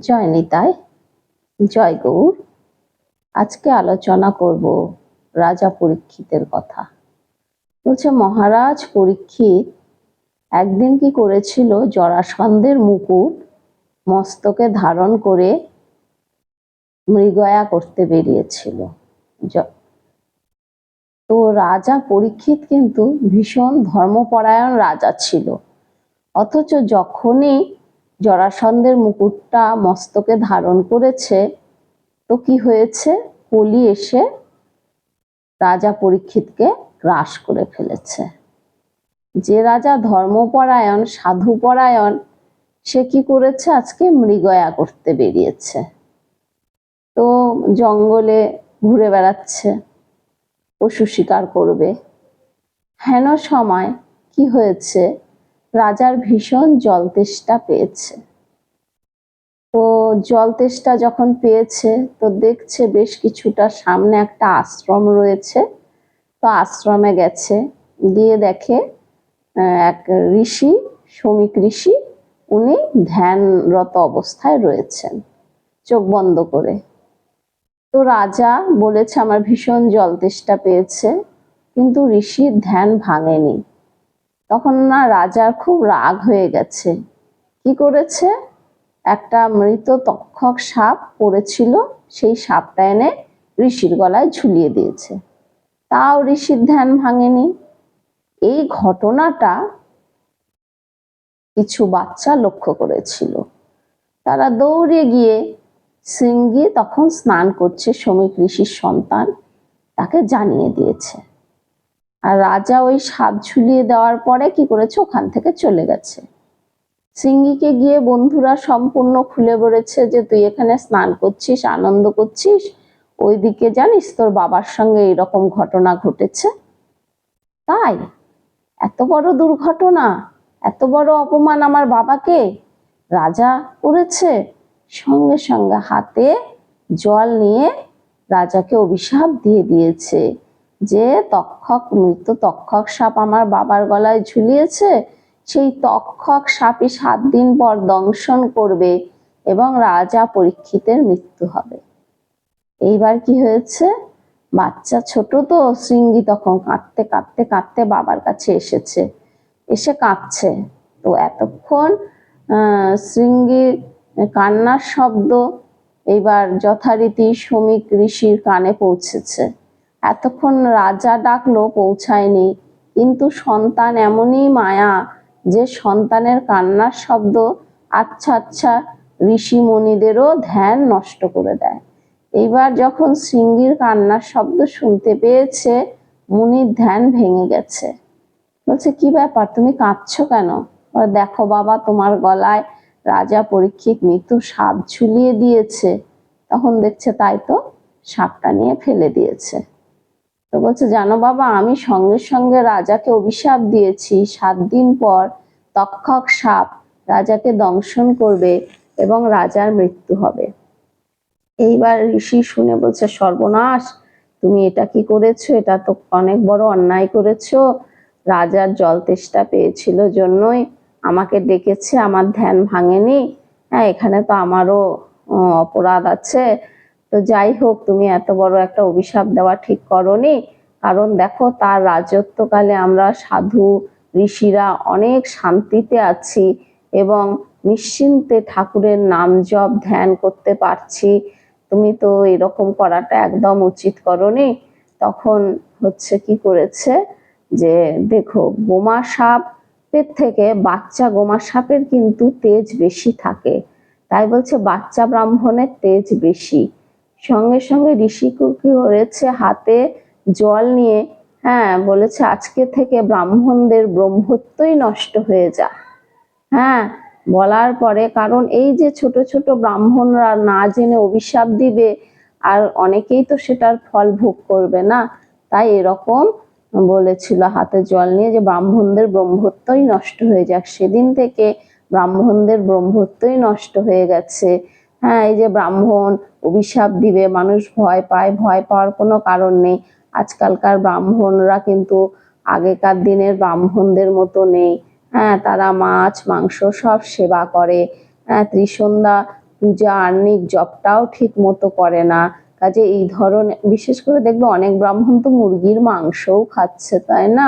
জয় নিতাই, জয় গৌর। আজকে আলোচনা করব রাজা পরীক্ষিতের কথা। বলছে মহারাজ পরীক্ষিত একদিন কি করেছিল, জরাসন্ধের মুকুট মস্তকে ধারণ করে মৃগয়া করতে বেরিয়েছিল। তো রাজা পরীক্ষিত কিন্তু ভীষণ ধর্মপরায়ণ রাজা ছিল, অথচ যখনই জরাসন্ধের মুকুটটা মস্তকে ধারণ করেছে তো কি হয়েছে, কলি এসে রাজা পরীক্ষিতকে গ্রাস করে ফেলেছে। যে রাজা ধর্মপরায়ণ সাধুপরায়ণ সে কি করেছে, আজকে মৃগয়া করতে বেরিয়েছে। তো জঙ্গলে ঘুরে বেড়াচ্ছে, পশু শিকার করবে। হেন সময় কি হয়েছে, রাজার ভীষণ জল তেষ্টা পেয়েছে। তো জল তেষ্টা যখন পেয়েছে তো দেখছে বেশ কিছুটা সামনে একটা আশ্রম রয়েছে। তো আশ্রমে গেছে, গিয়ে দেখে এক ঋষি, শ্রমিক ঋষি, উনি ধ্যানরত অবস্থায় রয়েছেন চোখ বন্ধ করে। তো রাজা বলেছে আমার ভীষণ জল তেষ্টা পেয়েছে, কিন্তু ঋষির ধ্যান ভাঙেনি। তখন না রাজার খুব রাগ হয়ে গেছে। কি করেছে, একটা মৃত তক্ষক সাপ পড়েছিল, সেই সাপটা এনে ঋষির গলায় ঝুলিয়ে দিয়েছে। তাও ঋষির ধ্যান ভাঙেনি। এই ঘটনাটা কিছু বাচ্চা লক্ষ্য করেছিল। তারা দৌড়ে গিয়ে শৃঙ্গি তখন স্নান করছে, শ্রমিক ঋষির সন্তান, তাকে জানিয়ে দিয়েছে। আর রাজা ওই সাপ ঝুলিয়ে দেওয়ার পরে কি করেছে, ওখান থেকে চলে গেছে। শৃঙ্গিকে গিয়ে বন্ধুরা সম্পূর্ণ খুলে বলেছে যে তুই এখানে স্নান করছিস, আনন্দ করছিস, ওইদিকে জানিস তোর বাবার সঙ্গে এরকম ঘটনা ঘটেছে। তাই এত বড় দুর্ঘটনা, এত বড় অপমান আমার বাবাকে রাজা করেছে। সঙ্গে সঙ্গে হাতে জল নিয়ে রাজাকে অভিশাপ দিয়ে দিয়েছে যে মৃত তক্ষক সাপ আমার বাবার গলায় ঝুলিয়েছে, সেই তক্ষক সাপই 7 দিন পর দংশন করবে এবং রাজা পরীক্ষিতের মৃত্যু হবে। এইবার কি হয়েছে, বাচ্চা ছোট তো, শৃঙ্গি তখন কাঁদতে কাঁদতে কাঁদতে বাবার কাছে এসেছে, এসে কাঁদছে। তো এতক্ষণ শৃঙ্গির কান্নার শব্দ এইবার যথারীতি শ্রমিক ঋষির কানে পৌঁছেছে। এতক্ষণ রাজা ডাকলো, পৌঁছায়নি। কিন্তু সন্তান এমনই মায়া যে সন্তানের কান্নার শব্দ আচ্ছা ঋষি মুনিদেরও ধ্যান নষ্ট করে দেয়। এইবার যখন শৃঙ্গির কান্নার শব্দ শুনতে পেয়েছে, মুনির ধ্যান ভেঙে গেছে। বলছে কি ব্যাপার, তুমি কাঁদছো কেন? দেখো বাবা, তোমার গলায় রাজা পরীক্ষিত মৃত্যু সাপ ঝুলিয়ে দিয়েছে। তখন দেখছে তাই তো, সাপটা নিয়ে ফেলে দিয়েছে। তো বলছে জানো বাবা, আমি সঙ্গে সঙ্গে রাজাকে অভিশাপ দিয়েছি, 7 দিন পর তক্ষক সাপ রাজাকে দংশন করবে এবং রাজার মৃত্যু হবে। এইবার ঋষি শুনে বলছে সর্বনাশ, তুমি এটা কি করেছো, এটা তো অনেক বড় অন্যায় করেছো। রাজার জল তেষ্টা পেয়েছিল জন্যই আমাকে ডেকেছে, আমার ধ্যান ভাঙেনি। হ্যাঁ, এখানে তো আমারও অপরাধ আছে। তো যাই হোক, তুমি এত বড় একটা অভিশাপ দেওয়া ঠিক করনি। কারণ দেখো, তার রাজত্বকালে আমরা সাধু ঋষিরা অনেক শান্তিতে আছি এবং নিশ্চিন্তে ঠাকুরের নাম জপ ধ্যান করতে পারছি। তুমি তো এরকম করাটা একদম উচিত করনি। তখন হচ্ছে কি করেছে, যে দেখো, গোমা সাপের থেকে বাচ্চা গোমা সাপের কিন্তু তেজ বেশি থাকে। তাই বলছে বাচ্চা ব্রাহ্মণের তেজ বেশি। সঙ্গে সঙ্গে ঋষি কি করেছে, হাতে জল নিয়ে বলেছে আজকে থেকে ব্রাহ্মণদের ব্রহ্মত্বই নষ্ট হয়ে যায়। বলার পরে, কারণ এই যে ছোট ছোট ব্রাহ্মণরা না জেনে অভিশাপ দিবে, আর অনেকেই তো সেটার ফল ভোগ করবে না, তাই এরকম বলেছিল হাতে জল নিয়ে যে ব্রাহ্মণদের ব্রহ্মত্বই নষ্ট হয়ে যাক। সেদিন থেকে ব্রাহ্মণদের ব্রহ্মত্বই নষ্ট হয়ে গেছে। এই যে ব্রাহ্মণ অভিশাপ দিবে, মানুষ ভয় পায়, ভয় পাওয়ার কোনো কারণ নেই। আজকালকার ব্রাহ্মণরা কিন্তু আগেকার দিনের ব্রাহ্মণদের মতো নেই। তারা মাছ মাংস সব সেবা করে। ত্রিসন্ধ্যা পূজা আহ্নিক জপটাও ঠিক মতো করে না। কাজে এই ধরনের, বিশেষ করে দেখবে অনেক ব্রাহ্মণ তো মুরগির মাংসও খাচ্ছে, তাই না?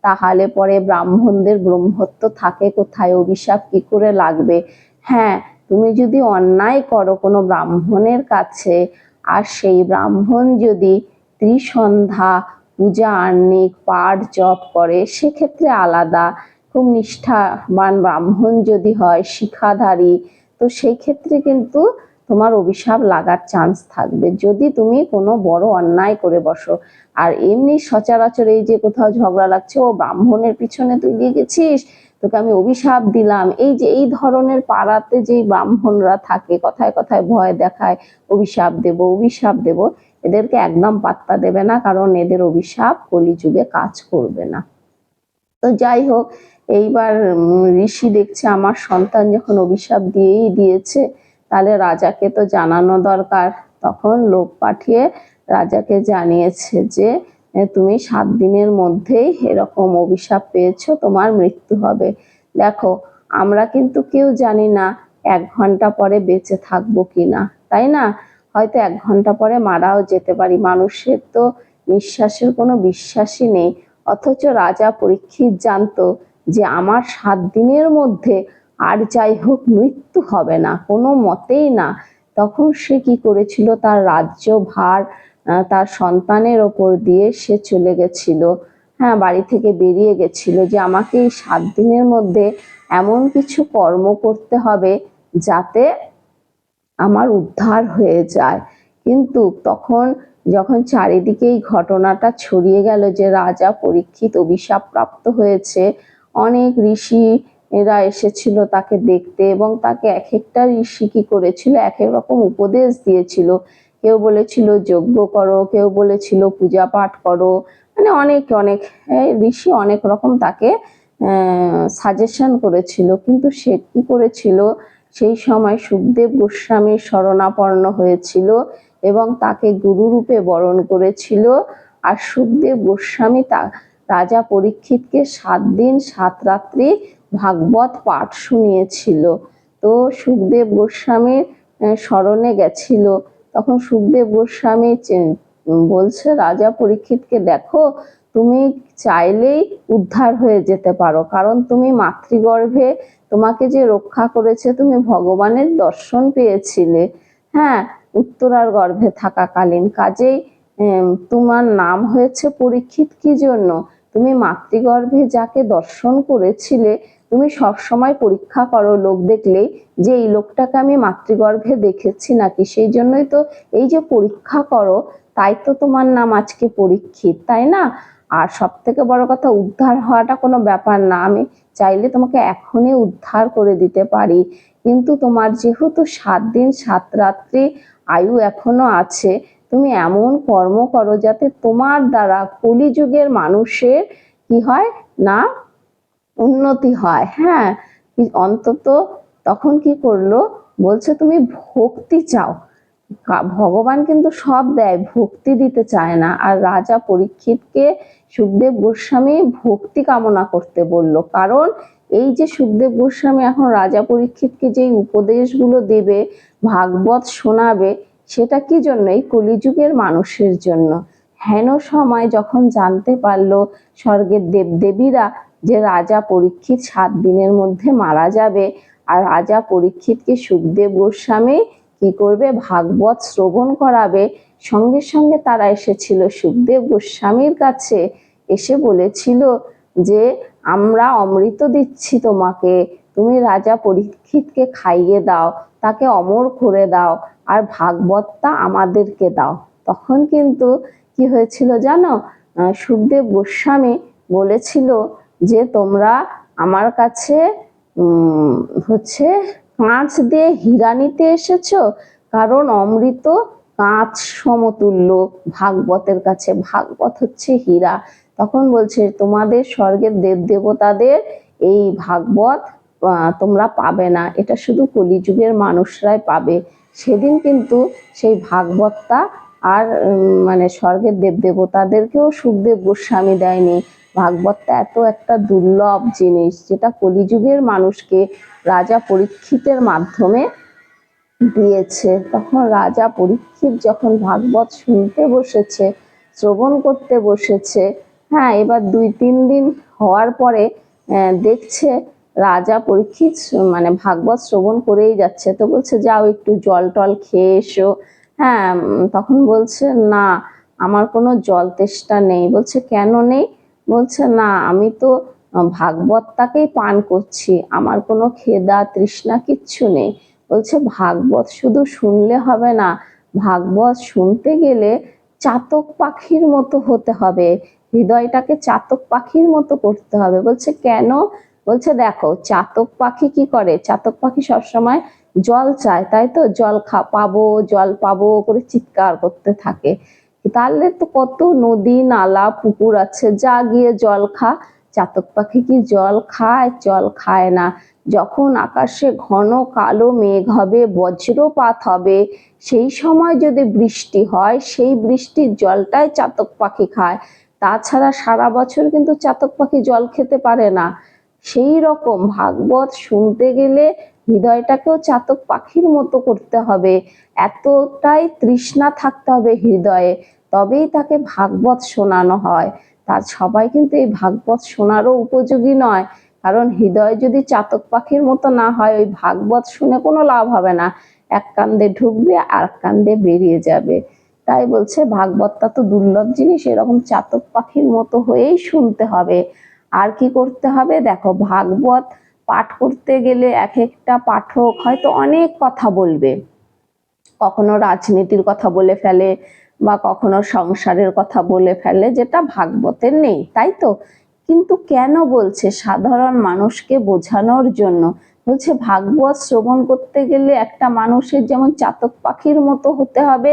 তাহলে পরে ব্রাহ্মণদের ব্রহ্মত্ব থাকে কোথায়? অভিশাপ কি করে লাগবে? হ্যাঁ, তুমি যদি অন্যায় করো কোনো ব্রাহ্মণের কাছে, আর সেই ব্রাহ্মণ যদি ত্রিসন্ধ্যা পূজা আহ্নিক পাঠ জপ করে, সেক্ষেত্রে আলাদা। খুব নিষ্ঠাবান ব্রাহ্মণ যদি হয়, শিখাধারী, তো সেই ক্ষেত্রে কিন্তু তোমার অভিশাপ লাগার চান্স থাকবে যদি তুমি কোনো বড় অন্যায় করে বসো। আর এমনি সচরাচর এই যে কোথাও ঝগড়া লাগছে, ও ব্রাহ্মণের পিছনে তুই লেগেছিস, তোকে আমি অভিশাপ দিলাম, এই যে এই ধরনের পাড়াতে যেই ব্রাহ্মণরা থাকে, কথায় কথায় ভয় দেখায়, অভিশাপ দেব অভিশাপ দেব, এদেরকে একদম পাত্তা দেবে না, কারণ এদের অভিশাপ কলিযুগে কাজ করবে না। তো যাই হোক, এইবার ঋষি দেখছে আমার সন্তান যখন অভিশাপ দিয়েই দিয়েছে, তাহলে রাজাকে তো জানানো দরকার। তখন লোক পাঠিয়ে রাজাকে জানিয়েছে যে তুমি 7 দিনের মধ্যেই এরকম অভিশাপ পেয়েছো, তোমার মৃত্যু হবে। দেখো, আমরা কিন্তু কেউ জানি না 1 ঘন্টা পরে বেঁচে থাকবো কিনা, তাই না? হয়তো 1 ঘন্টা পরে মারাও যেতে পারি। মানুষের তো নিঃশ্বাসের কোনো বিশ্বাসই নেই। অথচ রাজা পরীক্ষিত জানতো যে আমার 7 দিনের মধ্যে আর যাই হোক মৃত্যু হবে না, কোনো মতেই না। তখন সে কি করেছিল, তার রাজ্য ভার তার সন্তানের ওপর দিয়ে সে চলে গেছিল। হ্যাঁ, বাড়ি থেকে বেরিয়ে গেছিল যে আমাকে এই 7 দিনের মধ্যে এমন কিছু কর্ম করতে হবে যাতে আমার উদ্ধার হয়ে যায়। কিন্তু তখন যখন চারিদিকে এই ঘটনাটা ছড়িয়ে গেল যে রাজা পরীক্ষিত অভিশাপ প্রাপ্ত হয়েছে, অনেক ঋষি এরা এসেছিল তাকে দেখতে, এবং তাকে এক একটা ঋষি কি করেছিল, এক এক রকম উপদেশ দিয়েছিল। কেউ বলেছিল যজ্ঞ করো, কেউ বলেছিল পূজা পাঠ করো, মানে অনেক অনেক ঋষি অনেক রকম তাকে সাজেশন করেছিল। কিন্তু সে কি করেছিল, সেই সময় সুখদেব গোস্বামীর শরণাপন্ন হয়েছিল এবং তাকে গুরুরূপে বরণ করেছিল। আর সুখদেব গোস্বামী রাজা পরীক্ষিতকে 7 দিন 7 রাত্রি ভাগবত পাঠ শুনিয়েছিল। তো সুখদেব গোস্বামীর শরণে গেছিল। তখন সুখদেব গোস্বামী বলছে রাজা পরীক্ষিতকে, দেখো তুমি চাইলেই উদ্ধার হয়ে যেতে পারো, কারণ তুমি মাতৃগর্ভে তোমাকে যে রক্ষা করেছে, তুমি ভগবানের দর্শন পেয়েছিলে, হ্যাঁ, উত্তরার গর্ভে থাকাকালীন। কাজেই তোমার নাম হয়েছে পরীক্ষিত কি জন্য? তুমি মাতৃগর্ভে যাকে দর্শন করেছিলে, তুমি সবসময় পরীক্ষা করো লোক দেখলেই যে এই লোকটাকে আমি মাতৃগর্ভে দেখেছি নাকি। সেই জন্যই তো এই যে পরীক্ষা করো, তাই তো তোমার নাম আজকে পরীক্ষিত, তাই না? আর সব থেকে বড় কথা, উদ্ধার হওয়াটা কোনো ব্যাপার না, আমি চাইলে তোমাকে এখনই উদ্ধার করে দিতে পারি। কিন্তু তোমার যেহেতু 7 দিন 7 রাত্রি আয়ু এখনো আছে, তুমি এমন কর্ম করো যাতে তোমার দ্বারা কলিযুগের মানুষের কি হয় না, উন্নতি হয়। হ্যাঁ, অন্তত তখন কি করলো, বলছে তুমি ভক্তি চাও। ভগবান কিন্তু সব দেয়, ভক্তি দিতে চায় না। আর রাজা পরীক্ষিতকে সুখদেব গোস্বামী ভক্তি কামনা করতে বলল, কারণ এই যে সুখদেব গোস্বামী এখন রাজা পরীক্ষিতকে যেই উপদেশগুলো দেবে, ভাগবত শোনাবে, সেটা কি জন্য? এই কলিযুগের মানুষের জন্য। হেন সময় যখন জানতে পারলো স্বর্গের দেবদেবীরা যে রাজা পরীক্ষিত 7 দিনের মধ্যে মারা যাবে, আর রাজা পরীক্ষিতকে সুখদেব গোস্বামী কি করবে, ভাগবত শ্রবণ করাবে, সঙ্গে সঙ্গে তারা এসেছিল সুখদেব গোস্বামীর কাছে, এসে বলেছিল যে আমরা অমৃত দিচ্ছি তোমাকে, তুমি রাজা পরীক্ষিতকে খাইয়ে দাও, তাকে অমর করে দাও, আর ভাগবতটা আমাদেরকে দাও। তখন কিন্তু কি হয়েছিল জানো, সুখদেব গোস্বামী বলেছিল যে তোমরা আমার কাছে হচ্ছে কাঁচ দিয়ে হীরা নিতে এসেছো, কারণ অমৃত কাঁচ সমতুল্য ভাগবতের কাছে, ভাগবত হচ্ছে হীরা। তখন বলছে তোমাদের স্বর্গের দেব দেবতাদের এই ভাগবত তোমরা পাবে না, এটা শুধু কলিযুগের মানুষরাই পাবে। সেদিন কিন্তু সেই ভাগবতটা আর মানে স্বর্গের দেব দেবতাদেরকেও সুখদেব গোস্বামী দেয়নি। ভাগবতটা এত একটা দুর্লভ জিনিস, যেটা কলিযুগের মানুষকে রাজা পরীক্ষিতের মাধ্যমে দিয়েছে। তখন রাজা পরীক্ষিত যখন ভাগবত শুনতে বসেছে, শ্রবণ করতে বসেছে, হ্যাঁ, এবার 2-3 দিন হওয়ার পরে দেখছে রাজা পরীক্ষিত মানে ভাগবত শ্রবণ করেই যাচ্ছে। তো বলছে যাও একটু জল টল খেয়ে এসো। হ্যাঁ, তখন বলছে না আমার কোনো জল তেষ্টা নেই। বলছে কেন নেই? বলছে না আমি তো ভাগবতটাকেই পান করছি, আমার কোনো খেদা তৃষ্ণা কিচ্ছু নেই। বলছে ভাগবত শুধু শুনলে হবে না, ভাগবত শুনতে গেলে চাতক পাখির মতো হতে হবে, হৃদয়টাকে চাতক পাখির মতো করতে হবে। বলছে কেন? বলছে দেখো চাতক পাখি কি করে, চাতক পাখি সবসময় জল চায়, তাই তো, জল পাবো জল পাবো করে চিৎকার করতে থাকে। তাহলে তো কত নদী নালা পুকুর আছে, যা গিয়ে জল খা। চাতক পাখি কি জল খায়? জল খায় না। যখন আকাশে ঘন কালো মেঘ হবে, বজ্রপাত হবে, সেই সময় যদি বৃষ্টি হয়, সেই বৃষ্টির জলটাই চাতক পাখি খায়। তাছাড়া সারা বছর কিন্তু চাতক পাখি জল খেতে পারে না। সেই রকম ভাগবত শুনতে গেলে হৃদয়টাকেও চাতক পাখির মতো করতে হবে, এতটাই তৃষ্ণা থাকতে হবে হৃদয়ে, তবেই তাকে ভাগবত শোনানো হয়। তার সবাই কিন্তু এই ভাগবত শোনারও উপযোগী নয়, কারণ হৃদয় যদি চাতক পাখির মতো না হয়, ওই ভাগবত শুনে কোনো লাভ হবে না, এক কান্দে ঢুকবে আর এক কান্দে বেরিয়ে যাবে। তাই বলছে ভাগবতটা তো দুর্লভ জিনিস, এরকম চাতক পাখির মতো হয়েই শুনতে হবে। আর কি করতে হবে দেখো, ভাগবত পাঠ করতে গেলে এক একটা পাঠক হয়তো অনেক কথা বলবে, কখনো রাজনীতির কথা বলে ফেলে বা কখনো সংসারের কথা বলে ফেলে, যেটা ভাগবতের নেই, তাই তো। কিন্তু কেন বলছে? সাধারণ মানুষকে বোঝানোর জন্য। বলছে ভাগবত শ্রবণ করতে গেলে একটা মানুষের যেমন চাতক পাখির মতো হতে হবে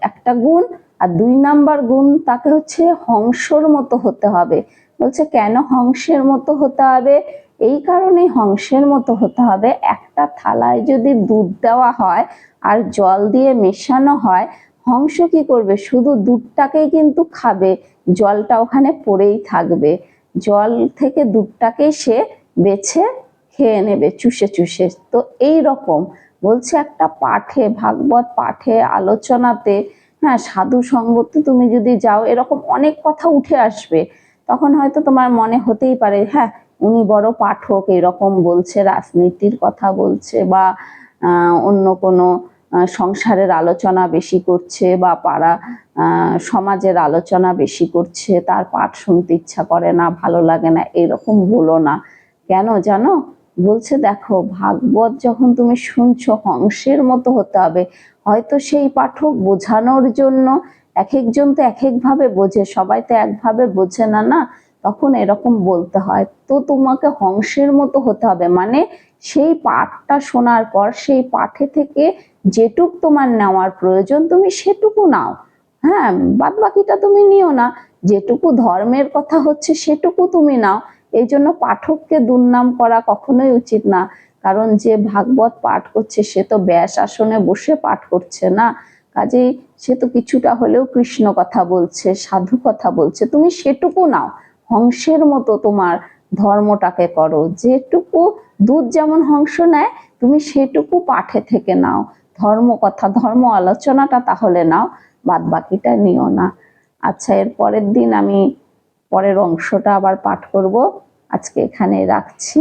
একটা গুণ, আর 2 নাম্বার গুণ তাকে হচ্ছে হংসর মতো হতে হবে। বলছে কেন হংসের মতো হতে হবে? এই কারণেই হংসের মতো হতে হবে, একটা থালায় যদি দুধ দেওয়া হয় আর জল দিয়ে মেশানো হয়, হংস কি করবে? শুধু দুধটাকেই কিন্তু খাবে, জলটা ওখানে পড়েই থাকবে, জল থেকে দুধটাকেই সে বেছে খেয়ে নেবে চুষে চুষে। তো এই রকম বলছে একটা পাঠে, ভাগবত পাঠে, আলোচনাতে, হ্যাঁ, সাধু সঙ্গতে তুমি যদি যাও, এরকম অনেক কথা উঠে আসবে। তখন হয়তো তোমার মনে হতেই পারে হ্যাঁ উনি বড় পাঠক, এরকম বলছে, রাজনীতির কথা বলছে বা অন্য কোনো সংসারের আলোচনা বেশি করছে বা পাড়া সমাজের আলোচনা বেশি করছে, তার পাঠ শুনতে ইচ্ছা করে না, ভালো লাগে না, এরকম বলো না। কেন জানো? বলছে দেখো ভাগবত যখন তুমি শুনছো, হংসের মতো হতে হবে। হয়তো সেই পাঠক বোঝানোর জন্য, এক একজন তো এক একভাবে বোঝে, সবাই তো একভাবে বোঝে না, না, তখন এরকম বলতে হয়। তো তোমাকে হংসের মতো হতে হবে, মানে সেই পাঠটা শোনার পর সেই পাঠে থেকে যেটুক তোমার নেওয়ার প্রয়োজন তুমি সেটুকু নাও, হ্যাঁ, বাদ বাকিটা তুমি নিও না। যেটুকু ধর্মের কথা হচ্ছে সেটুকু তুমি নাও। এই জন্য পাঠককে দুর্নাম করা কখনোই উচিত না, কারণ যে ভাগবত পাঠ করছে সে তো ব্যাস আসনে বসে পাঠ করছে না, কাজেই সে তো কিছুটা হলেও কৃষ্ণ কথা বলছে, সাধু কথা বলছে, তুমি সেটুকু নাও, হংসের মতো তোমার ধর্মটাকে করো। যেটুকু দুধ যেমন হংস নেয়, তুমি সেটুকু পাঠে থেকে নাও, ধর্ম কথা, ধর্ম আলোচনাটা তাহলে নাও, বাদ বাকিটা নিও না। আচ্ছা, এর পরের দিন আমি পরের অংশটা আবার পাঠ করব। আজকে এখানে রাখছি।